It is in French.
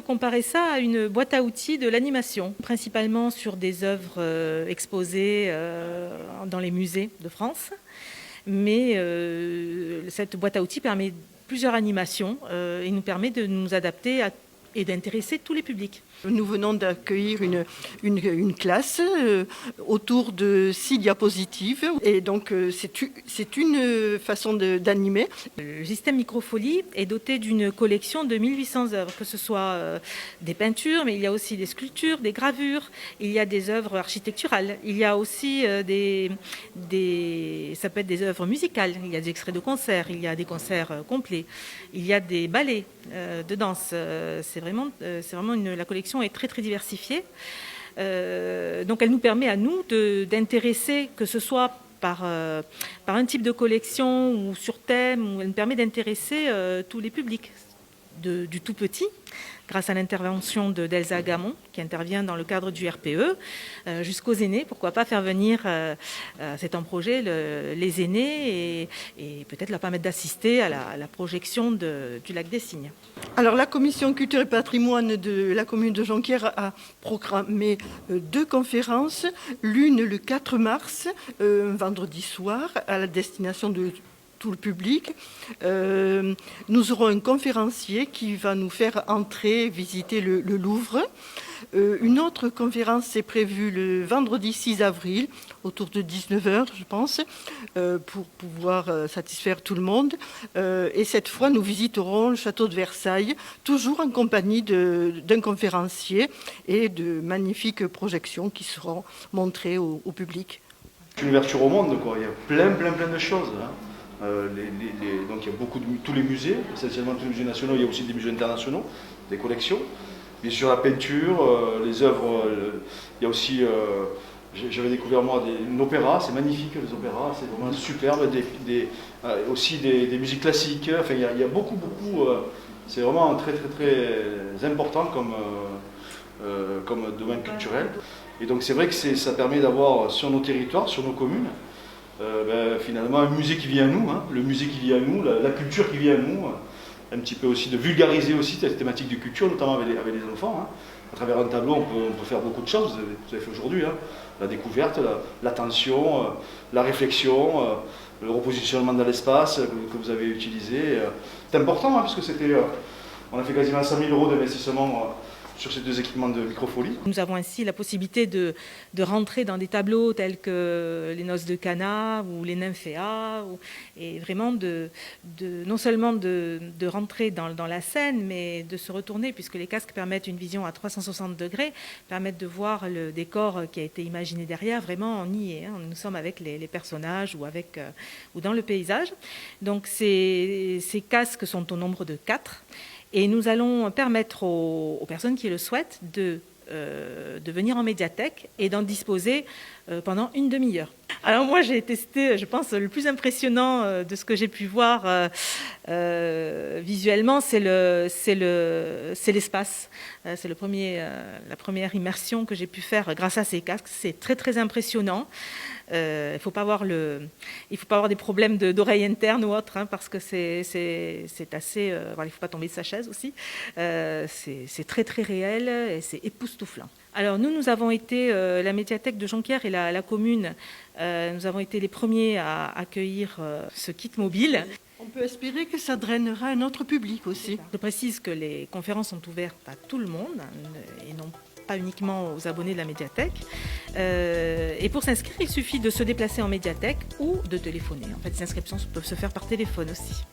comparer ça à une boîte à outils de l'animation, principalement sur des œuvres exposées dans les musées de France. Mais cette boîte à outils permet plusieurs animations et nous permet de nous adapter et d'intéresser tous les publics. Nous venons d'accueillir une classe autour de 6 diapositives et donc c'est une façon d'animer. Le système Microfolie est doté d'une collection de 1800 œuvres, que ce soit des peintures, mais il y a aussi des sculptures, des gravures, il y a des œuvres architecturales, il y a aussi ça peut être des œuvres musicales, il y a des extraits de concerts, il y a des concerts complets, il y a des ballets de danse. La collection est très très diversifiée. Donc elle nous permet à nous d'intéresser, que ce soit par un type de collection ou sur thème, où elle nous permet d'intéresser tous les publics, du tout petit, grâce à l'intervention d'Elsa Gamon, qui intervient dans le cadre du RPE, jusqu'aux aînés. Pourquoi pas faire venir, c'est un projet, les aînés et peut-être leur permettre d'assister à la projection du Lac des Cygnes. Alors la commission culture et patrimoine de la commune de Jonquière a programmé 2 conférences, l'une le 4 mars, vendredi soir, à la destination de tout le public. Nous aurons un conférencier qui va nous faire entrer, visiter le Louvre. Une autre conférence est prévue le vendredi 6 avril, autour de 19h, je pense, pour pouvoir satisfaire tout le monde. Et cette fois, nous visiterons le château de Versailles, toujours en compagnie d'un conférencier et de magnifiques projections qui seront montrées au public. Une ouverture au monde, quoi. Il y a plein de choses. Hein. Donc il y a tous les musées, essentiellement tous les musées nationaux, il y a aussi des musées internationaux, des collections. Bien sûr la peinture, les œuvres, il y a aussi, j'avais découvert moi une opéra, c'est magnifique les opéras, c'est vraiment superbe, aussi des musiques classiques, enfin il y a beaucoup, c'est vraiment très important comme domaine culturel. Et donc c'est vrai que ça permet d'avoir sur nos territoires, sur nos communes, finalement un musée qui vient à nous, hein, le musée qui vient à nous, la culture qui vient à nous, un petit peu aussi de vulgariser aussi cette thématique de culture, notamment avec les enfants. Hein. À travers un tableau, on peut faire beaucoup de choses, vous avez fait aujourd'hui, hein. La découverte, l'attention, la réflexion, le repositionnement dans l'espace que vous avez utilisé. C'est important, hein, parce que on a fait quasiment 100 000 € d'investissement sur ces 2 équipements de Microfolie. Nous avons ainsi la possibilité de rentrer dans des tableaux tels que les Noces de Cana ou les Nymphéas, et vraiment non seulement de rentrer dans la scène, mais de se retourner, puisque les casques permettent une vision à 360 degrés, permettent de voir le décor qui a été imaginé derrière. Vraiment, on y est, hein. Nous sommes avec les personnages ou dans le paysage. Donc ces casques sont au nombre de 4. Et nous allons permettre aux personnes qui le souhaitent de venir en médiathèque et d'en disposer pendant une demi-heure. Alors moi j'ai testé, je pense, le plus impressionnant de ce que j'ai pu voir visuellement, c'est l'espace. C'est la première immersion que j'ai pu faire grâce à ces casques. C'est très impressionnant. Il ne faut pas avoir des problèmes d'oreille interne ou autre, hein, parce que c'est assez. Il ne faut pas tomber de sa chaise aussi. C'est très réel et c'est époustouflant. Alors nous avons été, la médiathèque de Jonquière et la commune, nous avons été les premiers à accueillir ce kit mobile. On peut espérer que ça drainera un autre public aussi. Je précise que les conférences sont ouvertes à tout le monde et non pas uniquement aux abonnés de la médiathèque. Et pour s'inscrire, il suffit de se déplacer en médiathèque ou de téléphoner. En fait, les inscriptions peuvent se faire par téléphone aussi.